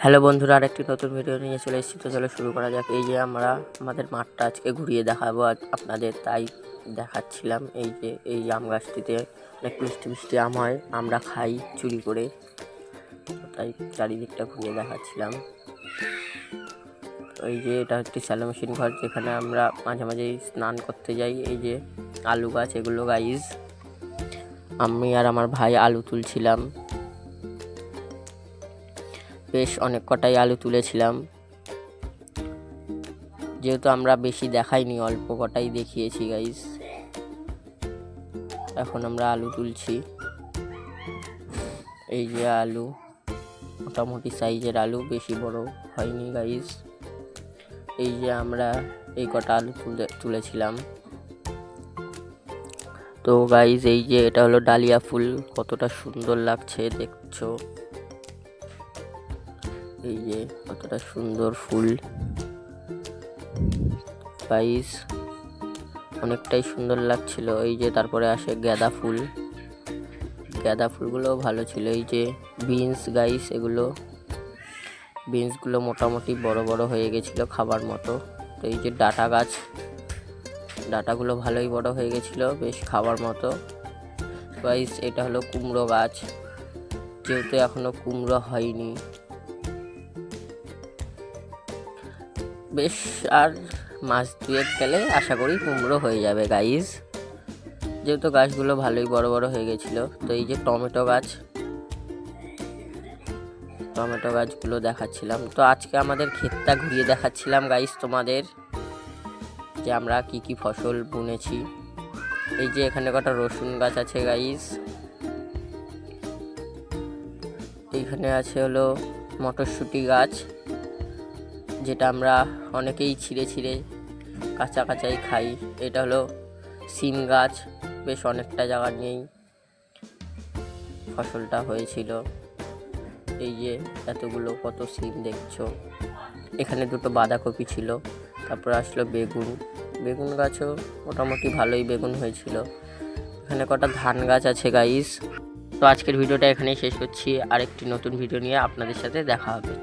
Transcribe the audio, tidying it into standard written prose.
Hello বন্ধুরা, আরেকটি নতুন ভিডিও নিয়ে চলে এসেছি। তো চলো শুরু করা যাক। এই যে আমরা আমাদের মাঠটা আজকে ঘুরিয়ে দেখাবো আপনাদের, তাই দেখাচ্ছিলাম। এই আম গাছটিতে অনেক মিষ্টি মিষ্টি আম হয়, আমরা খাই চুরি করে, তাই চারিদিকটা ঘুরিয়ে দেখাচ্ছিলাম। এই যে এটা হচ্ছে স্যালো মেশিন ঘর, যেখানে আমরা মাঝে মাঝেই স্নান করতে যাই। এই যে আলু গাছ, এগুলো গাইজ আমি আর আমার ভাই আলু তুলছিলাম। বেশ অনেক কটাই আলু তুলেছিলাম, যেহেতু আমরা বেশি দেখাইনি, অল্প কটাই দেখিয়েছি গাইস। এখন আমরা আলু তুলছি। এই যে আলু, মোটামুটি সাইজের আলু, বেশি বড় হয়নি গাইস। এই যে আমরা এই কটা আলু তুলেছিলাম। তো গাইস, এই যে এটা হলো ডালিয়া ফুল, কতটা সুন্দর লাগছে দেখছো। এই যে কতটা সুন্দর ফুল গাইস, অনেকটাই সুন্দর লাগছিল। এই যে তারপরে আসে গাঁদা ফুল, গাঁদা ফুলগুলো ভালো ছিল। এই যে বিনস গাইস, এগুলো বিনসগুলো মোটামুটি বড় বড় হয়ে গেছিলো খাবার মতো। তো এই যে ডাটা গাছ, ডাটাগুলো ভালোই বড় হয়ে গেছিলো, বেশ খাবার মতো গাইস। এটা হলো কুমড়ো গাছ, যেহেতু এখনো কুমড়ো হয়নি, বেশ আর মাস দুয়েক গেলে আশা করি কুমড়ো হয়ে যাবে গাইস, যেহেতু গাছগুলো ভালোই বড় বড় হয়ে গেছিলো। তো এই যে টমেটো গাছ, টমেটো গাছগুলো দেখাচ্ছিলাম। তো আজকে আমাদের ক্ষেতটা ঘুরিয়ে দেখাচ্ছিলাম গাইস তোমাদের, যে আমরা কি কি ফসল বুনেছি। এই যে এখানে কটা রসুন গাছ আছে গাইস, এইখানে আছে হলো মটরশুঁটি গাছ, যেটা আমরা অনেকেই ছিঁড়ে ছিঁড়ে কাঁচা কাঁচাই খাই। এটা হলো সিম গাছ, বেশ অনেকটা জায়গা নিয়েই ফসলটা হয়েছিল। এই যে এতগুলো কত সিম দেখছো। এখানে দুটো বাঁধাকপি ছিল, তারপর আসলো বেগুন, বেগুন গাছও মোটামুটি ভালোই বেগুন হয়েছিল। এখানে কটা ধান গাছ আছে গাইস। তো আজকের ভিডিওটা এখানেই শেষ করছি, আরেকটি নতুন ভিডিও নিয়ে আপনাদের সাথে দেখা হবে।